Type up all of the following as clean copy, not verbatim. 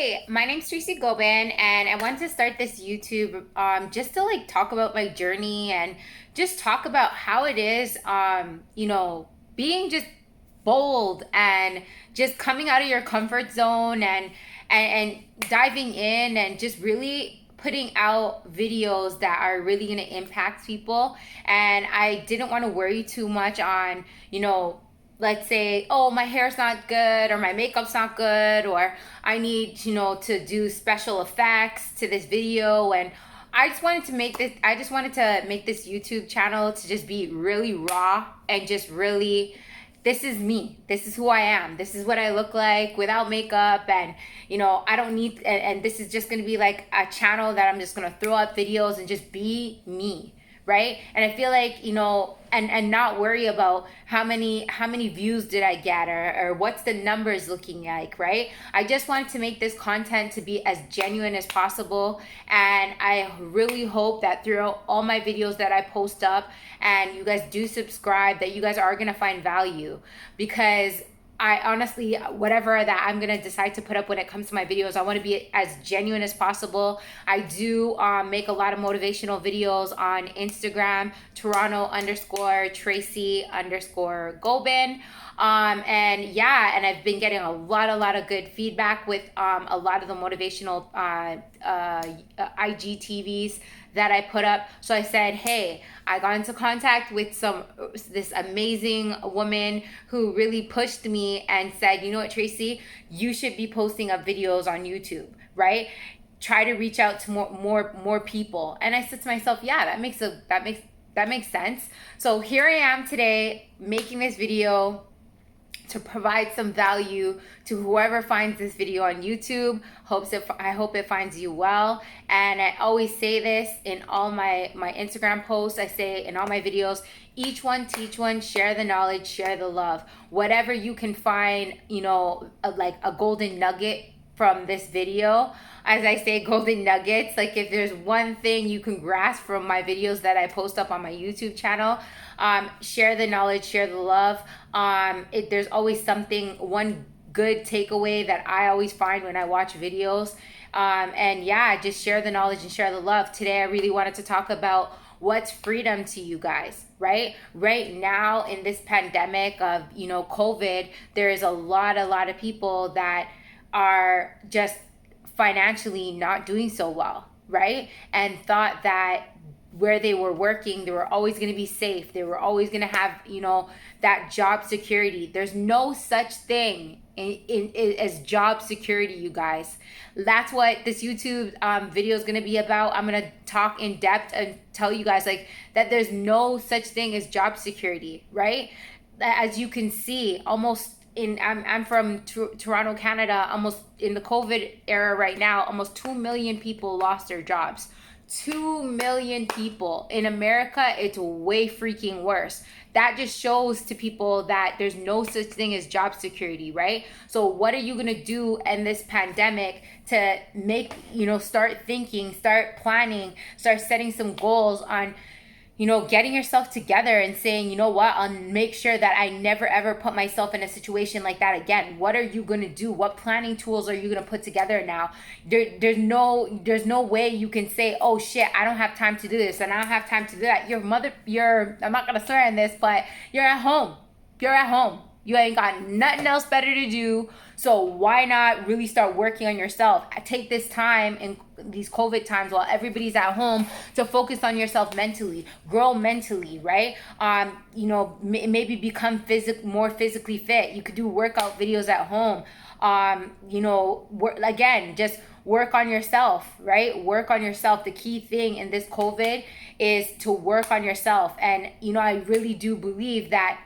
Hey, my name's Tracy Gobin, and I wanted to start this YouTube just to like talk about my journey and just talk about how it is, being just bold and just coming out of your comfort zone and diving in and just really putting out videos that are really going to impact people. And I didn't want to worry too much on, let's say, oh, my hair's not good or my makeup's not good or I need, to do special effects to this video. And I just wanted to make this YouTube channel to just be really raw and just really, this is me. This is who I am. This is what I look like without makeup. And, I don't need, and this is just going to be like a channel that I'm just going to throw up videos and just be me. Right. And I feel like, and not worry about how many views did I get or what's the numbers looking like. Right. I just wanted to make this content to be as genuine as possible. And I really hope that throughout all my videos that I post up and you guys do subscribe, that you guys are going to find value, because I honestly, whatever that I'm going to decide to put up when it comes to my videos, I want to be as genuine as possible. I do make a lot of motivational videos on Instagram, Toronto_Tracy_Gobin. And I've been getting a lot of good feedback with a lot of the motivational IGTVs that I put up. So I said, hey, I got into contact with this amazing woman who really pushed me and said, you know what, Tracy, you should be posting up videos on YouTube, right? Try to reach out to more people. And I said to myself, yeah, that makes sense. So here I am today making this video to provide some value to whoever finds this video on YouTube. I hope it finds you well. And I always say this in all my Instagram posts. I say in all my videos, each one teach one, share the knowledge, share the love. Whatever you can find, like a golden nugget from this video. As I say, golden nuggets, like if there's one thing you can grasp from my videos that I post up on my YouTube channel, share the knowledge, share the love. There's always one good takeaway that I always find when I watch videos. Just share the knowledge and share the love. Today I really wanted to talk about what's freedom to you guys, right? Right now in this pandemic of, COVID, there is a lot of people that are just financially not doing so well, right? And thought that where they were working, they were always going to be safe. They were always going to have, that job security. There's no such thing as job security, you guys. That's what this YouTube video is going to be about. I'm going to talk in depth and tell you guys that there's no such thing as job security, right? As you can see, I'm from Toronto, Canada. Almost in the COVID era right now, almost 2 million people lost their jobs. 2 million people. In America, it's way freaking worse. That just shows to people that there's no such thing as job security, right? So what are you going to do in this pandemic to make, start thinking, start planning, start setting some goals on, getting yourself together and saying, you know what, I'll make sure that I never ever put myself in a situation like that again. What are you going to do? What planning tools are you going to put together now? There's no way you can say, oh shit, I don't have time to do this and I don't have time to do that. I'm not going to swear in this, but you're at home. You're at home. You ain't got nothing else better to do. So why not really start working on yourself? Take this time in these COVID times while everybody's at home to focus on yourself mentally, grow mentally, right? Maybe become more physically fit. You could do workout videos at home. Just work on yourself, right? Work on yourself. The key thing in this COVID is to work on yourself. And, I really do believe that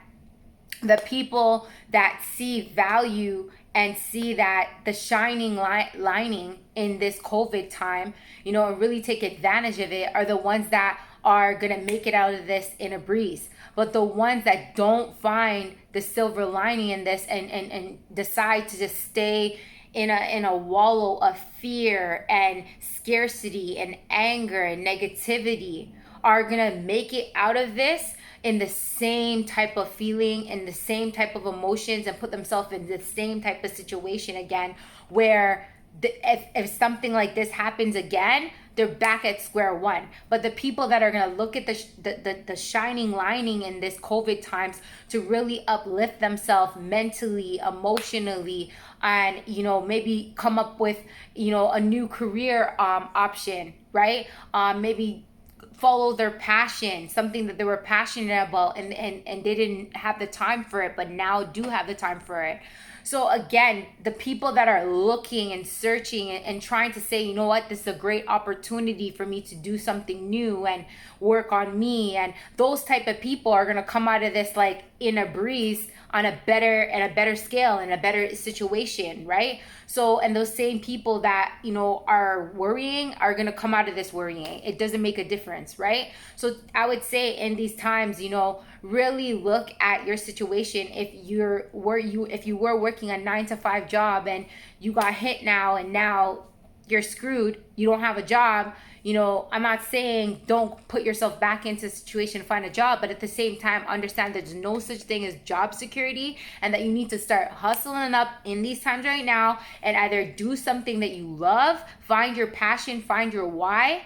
the people that see value and see that the shining lining in this COVID time, and really take advantage of it are the ones that are going to make it out of this in a breeze. But the ones that don't find the silver lining in this and decide to just stay in a wallow of fear and scarcity and anger and negativity are going to make it out of this in the same type of feeling, in the same type of emotions, and put themselves in the same type of situation again, where if something like this happens again, they're back at square one. But the people that are going to look at the shining lining in this COVID times to really uplift themselves mentally, emotionally, and maybe come up with a new career option, right? Maybe follow their passion, something that they were passionate about, and they didn't have the time for it, but now do have the time for it. So again, the people that are looking and searching and trying to say, you know what, this is a great opportunity for me to do something new and work on me, and those type of people are going to come out of this like in a breeze, on a better scale, in a better situation, right? So, and those same people that are worrying are going to come out of this worrying. It doesn't make a difference, right? So I would say in these times, really look at your situation. If you were working a 9 to 5 job and you got hit now, and now you're screwed, you don't have a job, I'm not saying don't put yourself back into a situation to find a job, but at the same time, understand there's no such thing as job security, and that you need to start hustling up in these times right now, and either do something that you love, find your passion, find your why,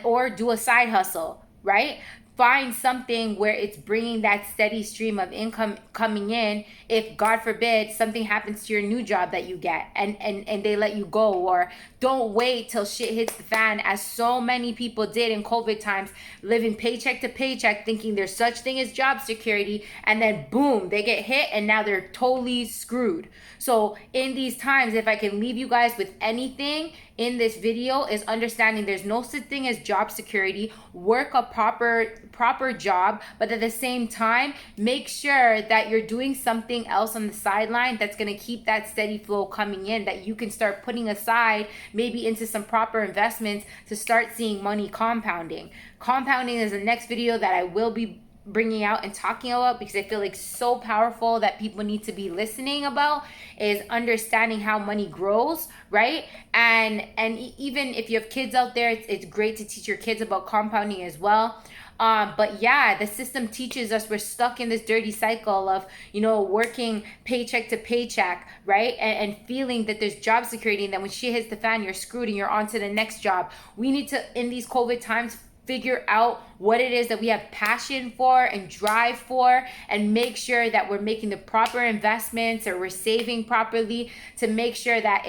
or do a side hustle, right? Find something where it's bringing that steady stream of income coming in. If God forbid something happens to your new job that you get, and they let you go, or don't wait till shit hits the fan, as so many people did in COVID times, living paycheck to paycheck, thinking there's such thing as job security, and then boom, they get hit and now they're totally screwed. So in these times, if I can leave you guys with anything in this video, is understanding there's no such thing as job security. Work a proper job, but at the same time, make sure that you're doing something else on the sideline that's going to keep that steady flow coming in, that you can start putting aside, maybe into some proper investments, to start seeing money compounding. Compounding is the next video that I will be bringing out and talking about, because I feel like so powerful that people need to be listening about, is understanding how money grows, right? And even if you have kids out there, it's great to teach your kids about compounding as well. But yeah, the system teaches us we're stuck in this dirty cycle of, working paycheck to paycheck, right? And feeling that there's job security, and then when shit hits the fan, you're screwed and you're on to the next job. We need to, in these COVID times, figure out what it is that we have passion for and drive for, and make sure that we're making the proper investments, or we're saving properly, to make sure that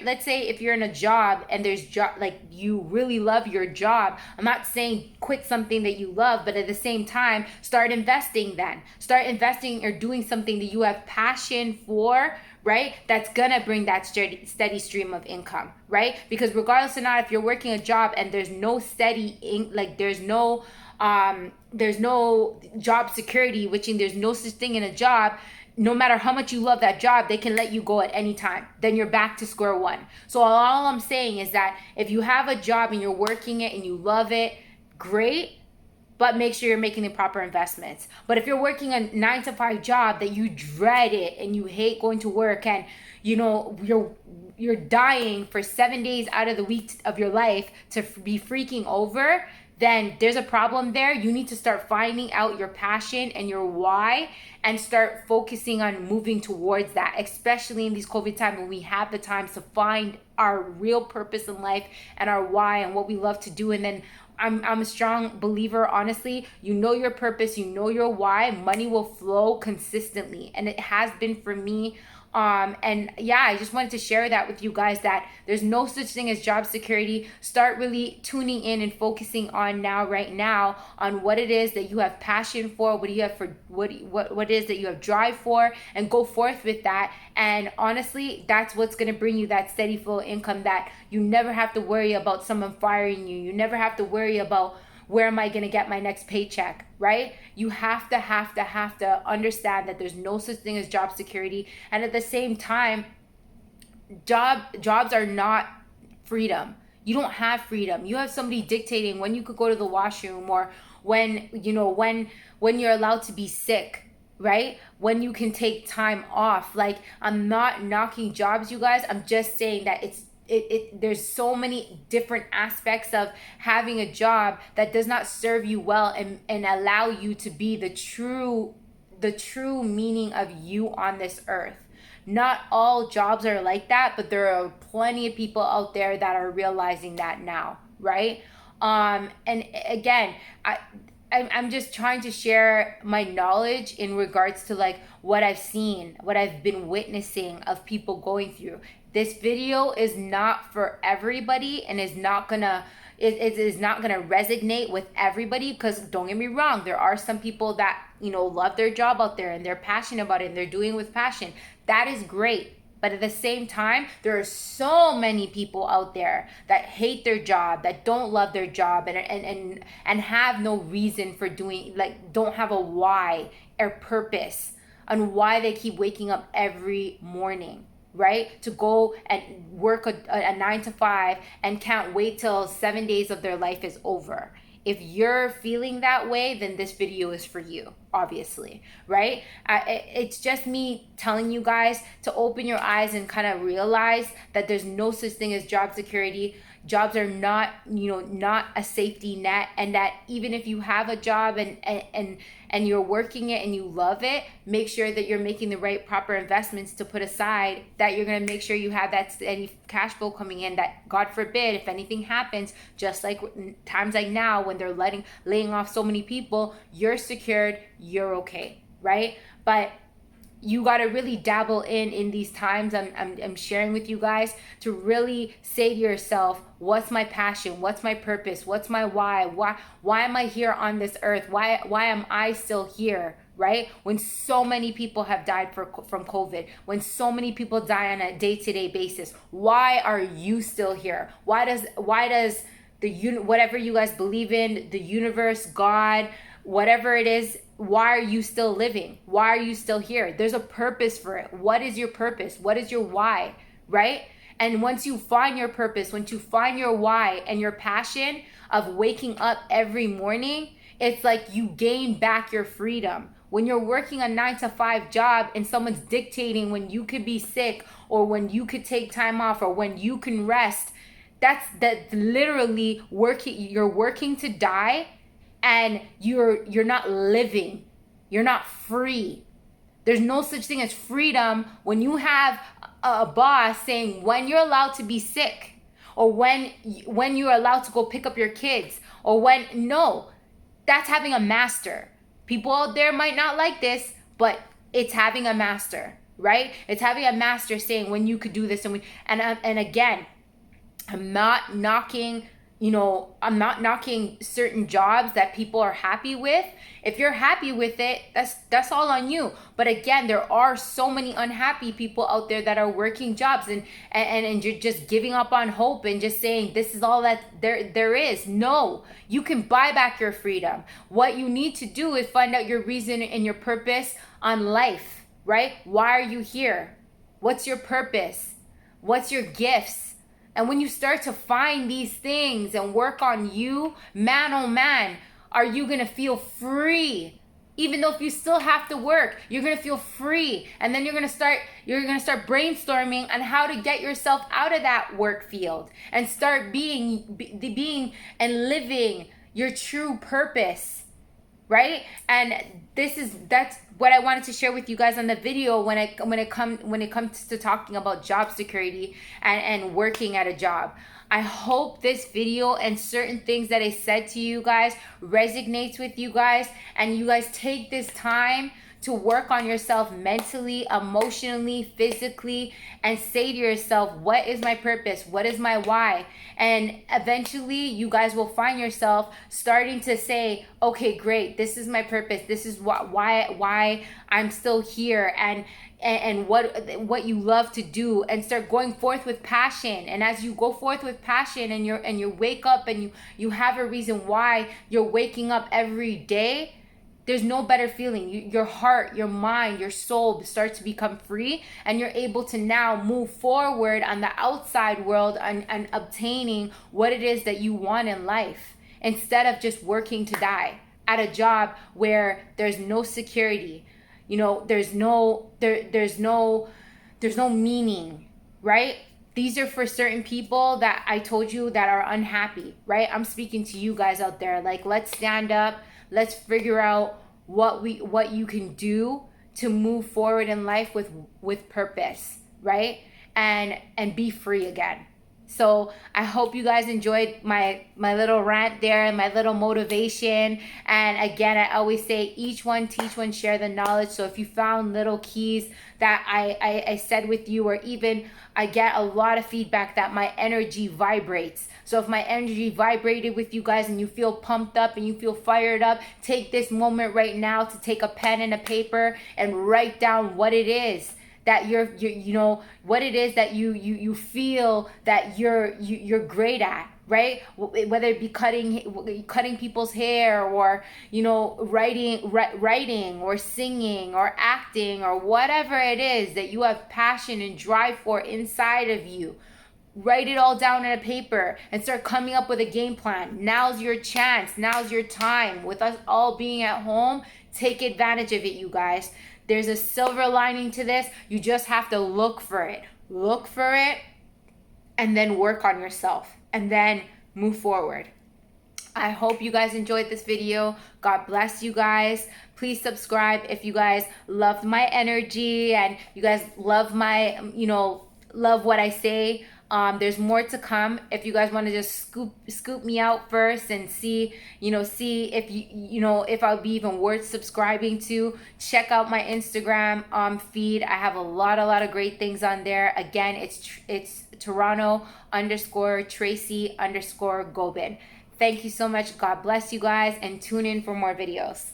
let's say if you're in a job and there's like you really love your job, I'm not saying quit something that you love, but at the same time, start investing or doing something that you have passion for, right? That's gonna bring that steady stream of income, right? Because regardless or not, if you're working a job and there's no there's no job security, which means there's no such thing in a job, no matter how much you love that job, they can let you go at any time. Then you're back to square one. So all I'm saying is that if you have a job and you're working it and you love it, great, but make sure you're making the proper investments. But if you're working a 9 to 5 job that you dread it and you hate going to work, and you're dying for 7 days out of the week of your life to be freaking over, then there's a problem there. You need to start finding out your passion and your why, and start focusing on moving towards that, especially in these COVID times when we have the time to find our real purpose in life and our why and what we love to do. And then I'm a strong believer, honestly, your purpose, your why, money will flow consistently. And it has been for me. And yeah, I just wanted to share that with you guys, that there's no such thing as job security. Start really tuning in and focusing on right now on what it is that you have passion for, what it is that you have drive for, and go forth with that. And honestly, that's what's going to bring you that steady flow of income, that you never have to worry about someone firing you. You never have to worry about, where am I going to get my next paycheck, right? You have to understand that there's no such thing as job security. And at the same time, jobs are not freedom. You don't have freedom. You have somebody dictating when you could go to the washroom, or when you're allowed to be sick, right? When you can take time off. Like, I'm not knocking jobs, you guys. I'm just saying that there's so many different aspects of having a job that does not serve you well, and allow you to be the true meaning of you on this earth. Not all jobs are like that, but there are plenty of people out there that are realizing that now, right? And again, I'm just trying to share my knowledge in regards to like what I've seen, what I've been witnessing of people going through. This video is not for everybody and is not gonna it is not gonna resonate with everybody, because don't get me wrong, there are some people that, you know, love their job out there and they're passionate about it and they're doing it with passion. That is great. But at the same time, there are so many people out there that hate their job, that don't love their job, and have no reason for doing, like, don't have a why or purpose on why they keep waking up every morning, right? To go and work a 9 to 5 and can't wait till 7 days of their life is over. If you're feeling that way, then this video is for you, obviously, right? It's just me telling you guys to open your eyes and kind of realize that there's no such thing as job security. Jobs are not, you know, not a safety net, and that even if you have a job and you're working it and you love it, make sure that you're making the right proper investments to put aside, that you're going to make sure you have that steady cash flow coming in, that God forbid if anything happens, just like times like now when they're laying off so many people, you're secured, you're okay, right? But you got to really dabble in these times I'm sharing with you guys, to really say to yourself, what's my passion, what's my purpose, what's my why am I here on this earth, why am I still here, right? When so many people have died from COVID, when so many people die on a day-to-day basis, why are you still here? Why does whatever you guys believe in, the universe, God, whatever it is, why are you still living? Why are you still here? There's a purpose for it. What is your purpose? What is your why, right? And once you find your purpose, once you find your why and your passion of waking up every morning, it's like you gain back your freedom. When you're working a 9 to 5 job and someone's dictating when you could be sick or when you could take time off or when you can rest, that's literally working. You're working to die, and you're not living. You're not free. There's no such thing as freedom when you have a boss saying when you're allowed to be sick, or when you're allowed to go pick up your kids, or no, that's having a master. People out there might not like this, but it's having a master, right? It's having a master saying when you could do this, and again, I'm not knocking certain jobs that people are happy with. If you're happy with it, that's all on you. But again, there are so many unhappy people out there that are working jobs and you're just giving up on hope and just saying this is all that there is. No, you can buy back your freedom. What you need to do is find out your reason and your purpose on life, right? Why are you here? What's your purpose? What's your gifts? And when you start to find these things and work on you, man, oh man, are you going to feel free? Even though if you still have to work, you're going to feel free. And then you're going to start brainstorming on how to get yourself out of that work field and start being and living your true purpose, right? And that's what I wanted to share with you guys on the video when it comes to talking about job security and working at a job. I hope this video and certain things that I said to you guys resonates with you guys, and you guys take this time to work on yourself mentally, emotionally, physically, and say to yourself, what is my purpose? What is my why? And eventually you guys will find yourself starting to say, okay, great, this is my purpose. This is why I'm still here, and what you love to do, and start going forth with passion. And as you go forth with passion and you wake up and you have a reason why you're waking up every day, there's no better feeling. Your heart, your mind, your soul starts to become free, and you're able to now move forward on the outside world and obtaining what it is that you want in life, instead of just working to die at a job where there's no security. You know, there's no meaning, right? These are for certain people that I told you that are unhappy, right? I'm speaking to you guys out there. Like, let's stand up. Let's figure out what you can do to move forward in life with purpose, right? And be free again. So I hope you guys enjoyed my little rant there and my little motivation. And again, I always say each one teach one, share the knowledge. So if you found little keys that I said with you, or even I get a lot of feedback that my energy vibrates. So if my energy vibrated with you guys and you feel pumped up and you feel fired up, take this moment right now to take a pen and a paper and write down what it is that you know, what it is that you feel that you're great at, right? Whether it be cutting people's hair, or you know, writing or singing or acting, or whatever it is that you have passion and drive for inside of you. Write it all down on a paper and start coming up with a game plan. Now's your chance. Now's your time. With us all being at home, take advantage of it, you guys. There's a silver lining to this. You just have to look for it. Look for it, and then work on yourself, and then move forward. I hope you guys enjoyed this video. God bless you guys. Please subscribe if you guys loved my energy and you guys love my, you know, love what I say. There's more to come. If you guys want to just scoop me out first and see, you know, see if you know, if I'll be even worth subscribing to, check out my Instagram feed. I have a lot of great things on there. Again, it's Toronto_Tracy_Gobin. Thank you so much. God bless you guys, and tune in for more videos.